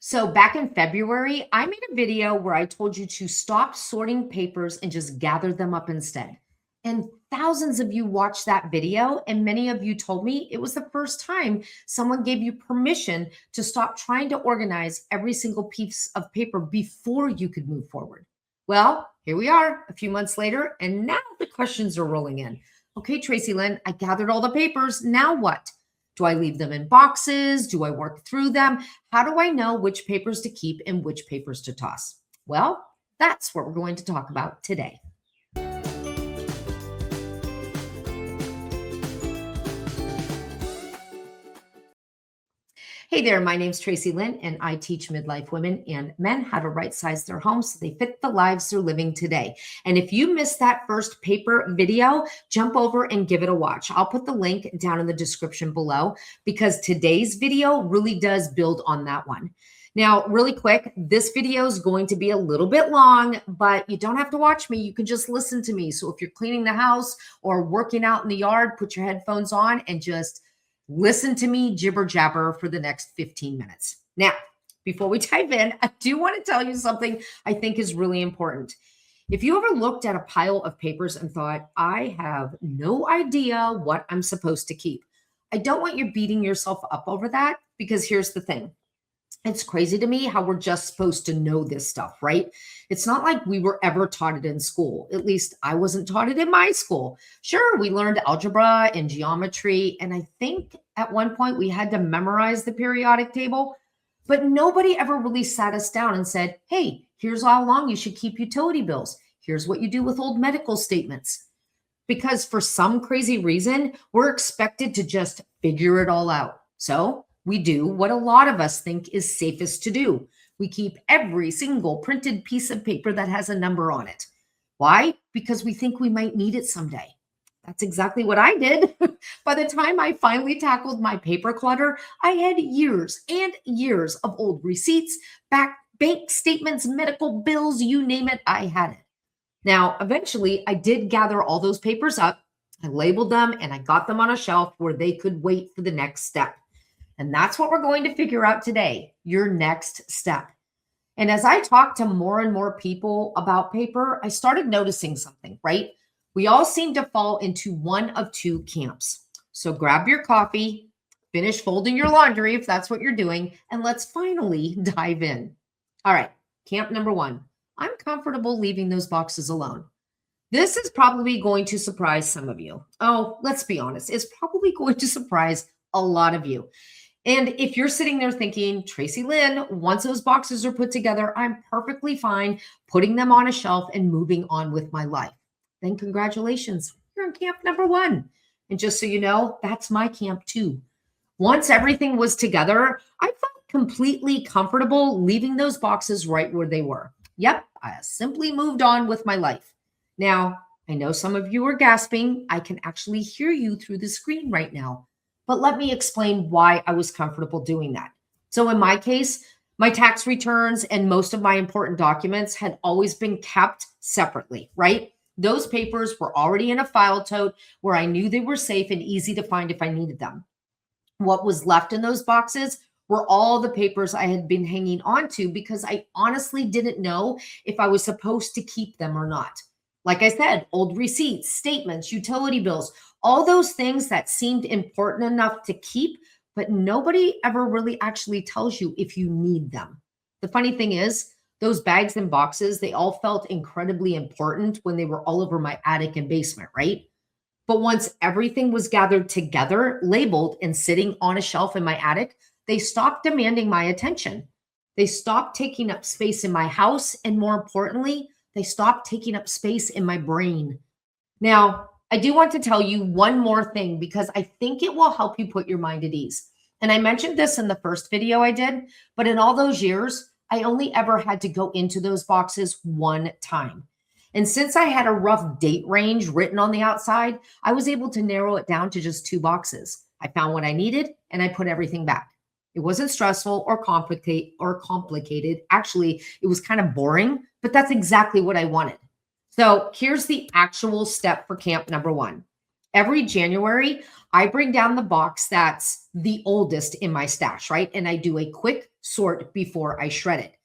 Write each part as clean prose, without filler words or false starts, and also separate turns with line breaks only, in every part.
So back in February, I made a video where I told you to stop sorting papers and just gather them up instead. And thousands of you watched that video, and many of you told me it was the first time someone gave you permission to stop trying to organize every single piece of paper before you could move forward. Well, here we are a few months later, and now the questions are rolling in. Okay, Tracy Lynn, I gathered all the papers. Now what? Do I leave them in boxes? Do I work through them? How do I know which papers to keep and which papers to toss? Well, that's what we're going to talk about today. Hey there, my name's Tracy Lynn, and I teach midlife women and men how to right-size their homes so they fit the lives they're living today. And if you missed that first paper video, jump over and give it a watch. I'll put the link down in the description below because today's video really does build on that one. Now, really quick, this video is going to be a little bit long, but you don't have to watch me. You can just listen to me. So if you're cleaning the house or working out in the yard, put your headphones on and just listen to me jibber jabber for the next 15 minutes. Now, before we dive in, I do want to tell you something I think is really important. If you ever looked at a pile of papers and thought, I have no idea what I'm supposed to keep, I don't want you beating yourself up over that, because here's the thing. It's crazy to me how we're just supposed to know this stuff, right? It's not like we were ever taught it in school. At least I wasn't taught it in my school. Sure, we learned algebra and geometry, and I think at one point we had to memorize the periodic table, but nobody ever really sat us down and said, hey, here's how long you should keep utility bills. Here's what you do with old medical statements. Because for some crazy reason, we're expected to just figure it all out. So we do what a lot of us think is safest to do. We keep every single printed piece of paper that has a number on it. Why? Because we think we might need it someday. That's exactly what I did. By the time I finally tackled my paper clutter, I had years and years of old receipts, bank statements, medical bills, you name it, I had it. Now, eventually, I did gather all those papers up, I labeled them, and I got them on a shelf where they could wait for the next step. And that's what we're going to figure out today, your next step. And as I talked to more and more people about paper, I started noticing something, right? We all seem to fall into one of two camps. So grab your coffee, finish folding your laundry if that's what you're doing, and let's finally dive in. All right, camp number one. I'm comfortable leaving those boxes alone. This is probably going to surprise some of you. Oh, let's be honest, it's probably going to surprise a lot of you. And if you're sitting there thinking, Tracy Lynn, once those boxes are put together, I'm perfectly fine putting them on a shelf and moving on with my life, then congratulations, you're in camp number one. And just so you know, that's my camp too. Once everything was together, I felt completely comfortable leaving those boxes right where they were. Yep, I simply moved on with my life. Now, I know some of you are gasping. I can actually hear you through the screen right now. But let me explain why I was comfortable doing that. So in my case, my tax returns and most of my important documents had always been kept separately, right? Those papers were already in a file tote where I knew they were safe and easy to find if I needed them. What was left in those boxes were all the papers I had been hanging on to because I honestly didn't know if I was supposed to keep them or not. Like I said, old receipts, statements, utility bills, all those things that seemed important enough to keep, but nobody ever really actually tells you if you need them. The funny thing is, those bags and boxes, they all felt incredibly important when they were all over my attic and basement, right? But once everything was gathered together, labeled, and sitting on a shelf in my attic, they stopped demanding my attention. They stopped taking up space in my house, and more importantly, they stopped taking up space in my brain. Now, I do want to tell you one more thing because I think it will help you put your mind at ease. And I mentioned this in the first video I did, but in all those years, I only ever had to go into those boxes one time. And since I had a rough date range written on the outside, I was able to narrow it down to just 2 boxes. I found what I needed and I put everything back. It wasn't stressful or complicated. Actually, it was kind of boring, but that's exactly what I wanted. So here's the actual step for camp number one. Every January, I bring down the box that's the oldest in my stash, right? And I do a quick sort before I shred it.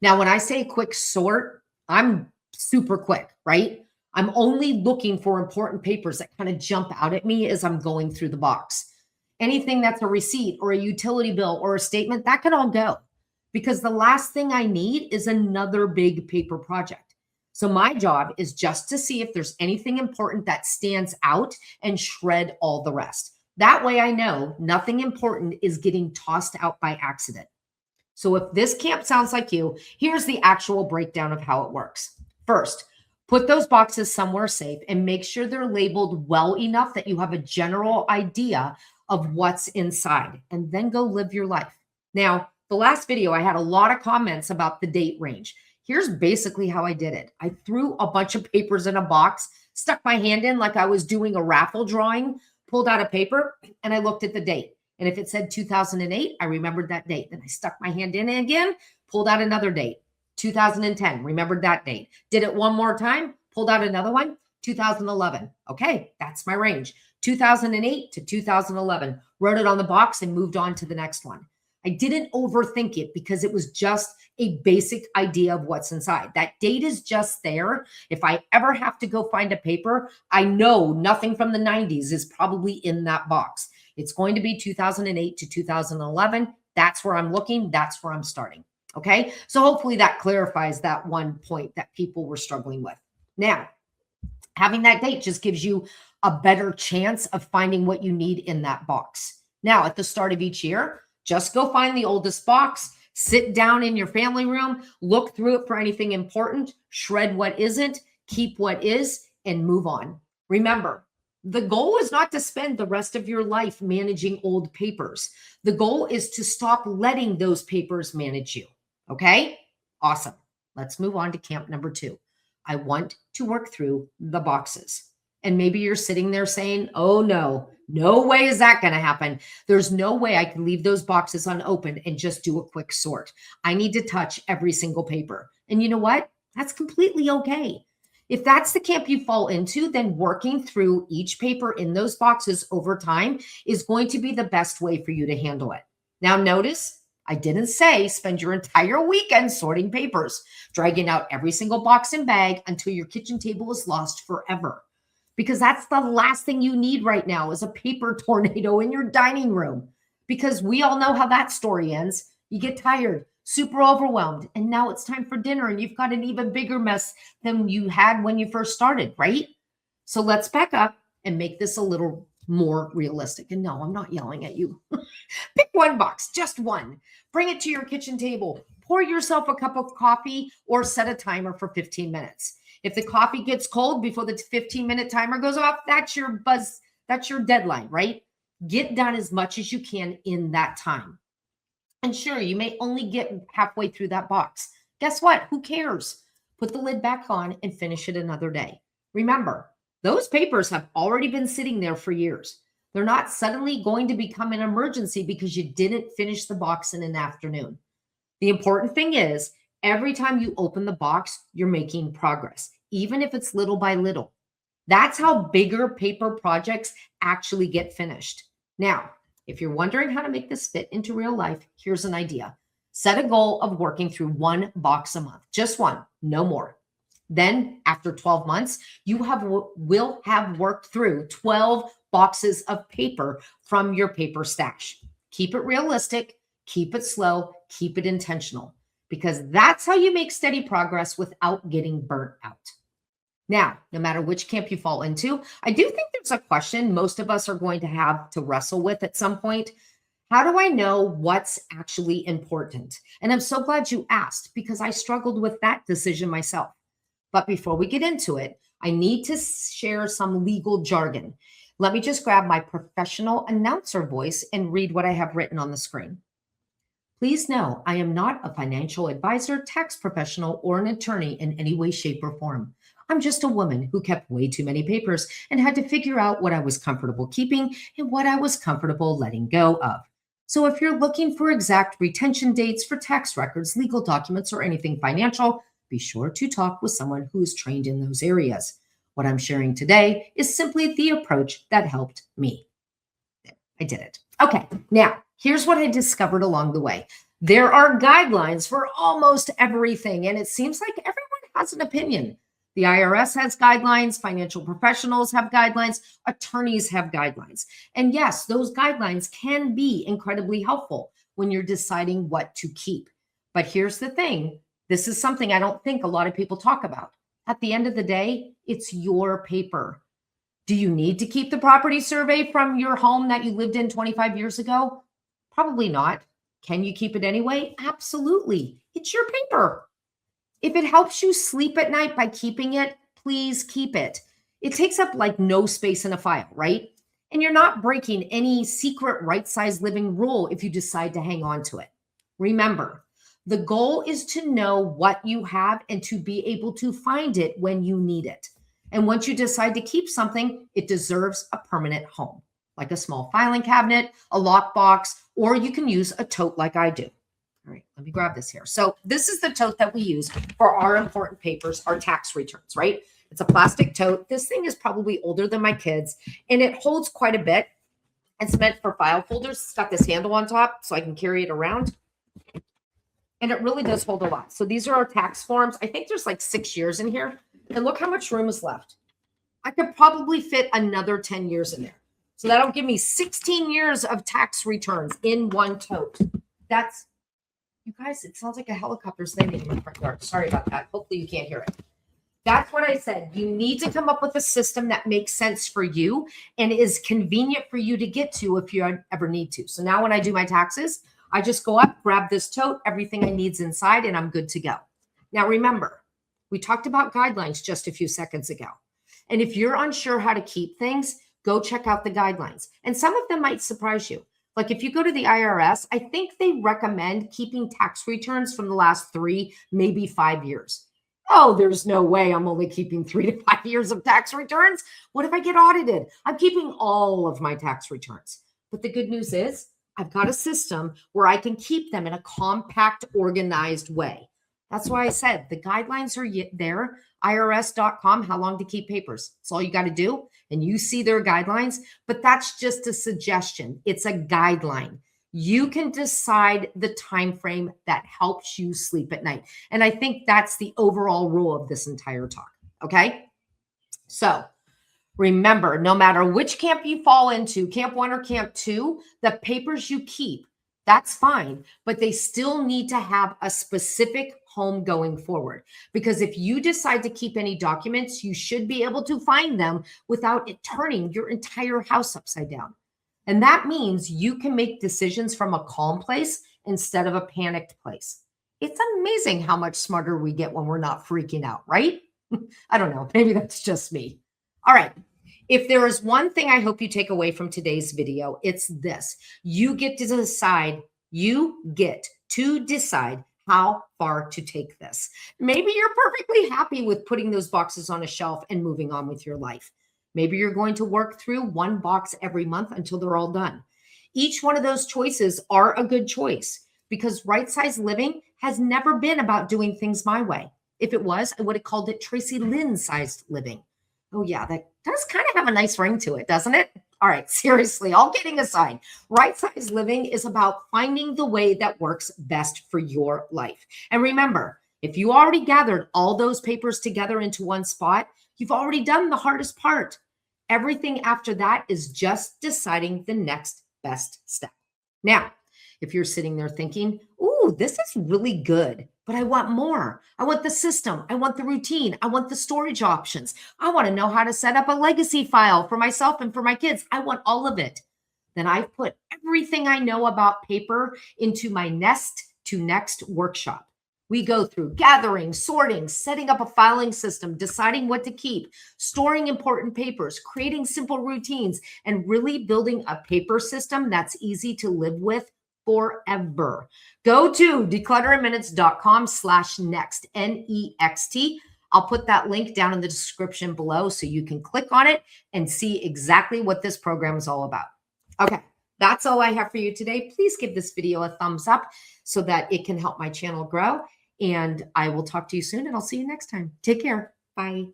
Now, when I say quick sort, I'm super quick, right? I'm only looking for important papers that kind of jump out at me as I'm going through the box. Anything that's a receipt or a utility bill or a statement, that can all go, because the last thing I need is another big paper project. So my job is just to see if there's anything important that stands out and shred all the rest. That way I know nothing important is getting tossed out by accident. So if this camp sounds like you, here's the actual breakdown of how it works. First, put those boxes somewhere safe and make sure they're labeled well enough that you have a general idea of what's inside, and then go live your life. Now, the last video, I had a lot of comments about the date range. Here's basically how I did it. I threw a bunch of papers in a box, stuck my hand in like I was doing a raffle drawing, pulled out a paper, and I looked at the date. And if it said 2008, I remembered that date. Then I stuck my hand in again, pulled out another date. 2010, remembered that date. Did it one more time, pulled out another one, 2011. Okay, that's my range. 2008 to 2011. Wrote it on the box and moved on to the next one. I didn't overthink it because it was just a basic idea of what's inside. That date is just there. If I ever have to go find a paper, I know nothing from the 90s is probably in that box. It's going to be 2008 to 2011. That's where I'm looking. That's where I'm starting. Okay. So hopefully that clarifies that one point that people were struggling with. Now, having that date just gives you a better chance of finding what you need in that box. Now, at the start of each year, just go find the oldest box, sit down in your family room, look through it for anything important, shred what isn't, keep what is, and move on. Remember, the goal is not to spend the rest of your life managing old papers. The goal is to stop letting those papers manage you. Okay? Awesome. Let's move on to camp number 2. I want to work through the boxes. And maybe you're sitting there saying, oh no way is that going to happen. There's no way I can leave those boxes unopened and just do a quick sort. I need to touch every single paper. And you know what? That's completely okay. If that's the camp you fall into, then working through each paper in those boxes over time is going to be the best way for you to handle it. Now notice, I didn't say spend your entire weekend sorting papers, dragging out every single box and bag until your kitchen table is lost forever. Because that's the last thing you need right now is a paper tornado in your dining room. Because we all know how that story ends. You get tired, super overwhelmed, and now it's time for dinner and you've got an even bigger mess than you had when you first started, right? So let's back up and make this a little more realistic. And no, I'm not yelling at you. Pick one box, just one. Bring it to your kitchen table. Pour yourself a cup of coffee or set a timer for 15 minutes. If the coffee gets cold before the 15-minute timer goes off, that's your buzz, that's your deadline, right? Get done as much as you can in that time. And sure, you may only get halfway through that box. Guess what? Who cares? Put the lid back on and finish it another day. Remember, those papers have already been sitting there for years. They're not suddenly going to become an emergency because you didn't finish the box in an afternoon. The important thing is, every time you open the box, you're making progress, even if it's little by little. That's how bigger paper projects actually get finished. Now, if you're wondering how to make this fit into real life, here's an idea. Set a goal of working through one box a month, just one, no more. Then after 12 months, you will have worked through 12 boxes of paper from your paper stash. Keep it realistic, keep it slow, keep it intentional, because that's how you make steady progress without getting burnt out. Now, no matter which camp you fall into, I do think there's a question most of us are going to have to wrestle with at some point. How do I know what's actually important? And I'm so glad you asked, because I struggled with that decision myself. But before we get into it, I need to share some legal jargon. Let me just grab my professional announcer voice and read what I have written on the screen. Please know I am not a financial advisor, tax professional, or an attorney in any way, shape, or form. I'm just a woman who kept way too many papers and had to figure out what I was comfortable keeping and what I was comfortable letting go of. So if you're looking for exact retention dates for tax records, legal documents, or anything financial, be sure to talk with someone who is trained in those areas. What I'm sharing today is simply the approach that helped me. I did it. Okay, now here's what I discovered along the way. There are guidelines for almost everything, and it seems like everyone has an opinion. The IRS has guidelines, financial professionals have guidelines, attorneys have guidelines. And yes, those guidelines can be incredibly helpful when you're deciding what to keep. But here's the thing, this is something I don't think a lot of people talk about. At the end of the day, it's your paper. Do you need to keep the property survey from your home that you lived in 25 years ago? Probably not. Can you keep it anyway? Absolutely. It's your paper. If it helps you sleep at night by keeping it, please keep it. It takes up like no space in a file, right? And you're not breaking any secret right-sized living rule if you decide to hang on to it. Remember, the goal is to know what you have and to be able to find it when you need it. And once you decide to keep something, it deserves a permanent home, like a small filing cabinet, a lockbox, or you can use a tote like I do. All right, let me grab this here. So this is the tote that we use for our important papers, our tax returns, right? It's a plastic tote. This thing is probably older than my kids, and it holds quite a bit. It's meant for file folders. It's got this handle on top so I can carry it around. And it really does hold a lot. So these are our tax forms. I think there's like 6 years in here. And look how much room is left. I could probably fit another 10 years in there. So that'll give me 16 years of tax returns in one tote. That's, you guys, it sounds like a helicopter's landing in my front yard. Sorry about that. Hopefully you can't hear it. That's what I said. You need to come up with a system that makes sense for you and is convenient for you to get to if you ever need to. So now when I do my taxes, I just go up, grab this tote, everything I need's inside, and I'm good to go. Now remember, we talked about guidelines just a few seconds ago. And if you're unsure how to keep things, go check out the guidelines. And some of them might surprise you. Like if you go to the IRS, I think they recommend keeping tax returns from the last 3, maybe 5 years. Oh, there's no way I'm only keeping 3 to 5 years of tax returns. What if I get audited? I'm keeping all of my tax returns. But the good news is I've got a system where I can keep them in a compact, organized way. That's why I said the guidelines are there, irs.com, how long to keep papers. That's all you got to do. And you see their guidelines, but that's just a suggestion. It's a guideline. You can decide the time frame that helps you sleep at night. And I think that's the overall rule of this entire talk. Okay. So remember, no matter which camp you fall into, camp 1 or camp 2, the papers you keep, that's fine, but they still need to have a specific home going forward. Because if you decide to keep any documents, you should be able to find them without it turning your entire house upside down. And that means you can make decisions from a calm place instead of a panicked place. It's amazing how much smarter we get when we're not freaking out, right? I don't know. Maybe that's just me. All right. If there is one thing I hope you take away from today's video, it's this. You get to decide how far to take this. Maybe you're perfectly happy with putting those boxes on a shelf and moving on with your life. Maybe you're going to work through one box every month until they're all done. Each one of those choices are a good choice because right-sized living has never been about doing things my way. If it was, I would have called it Tracy Lynn-sized living. Oh yeah, that does kind of have a nice ring to it, doesn't it? All right, seriously, all kidding aside, right-sized living is about finding the way that works best for your life. And remember, if you already gathered all those papers together into one spot, you've already done the hardest part. Everything after that is just deciding the next best step. Now, if you're sitting there thinking, ooh, this is really good, but I want more. I want the system. I want the routine. I want the storage options. I want to know how to set up a legacy file for myself and for my kids. I want all of it. Then I've put everything I know about paper into my Nest to Next workshop. We go through gathering, sorting, setting up a filing system, deciding what to keep, storing important papers, creating simple routines, and really building a paper system that's easy to live with forever. Go to declutterinminutes.com/next, N-E-X-T. I'll put that link down in the description below so you can click on it and see exactly what this program is all about. Okay, that's all I have for you today. Please give this video a thumbs up so that it can help my channel grow. And I will talk to you soon and I'll see you next time. Take care. Bye.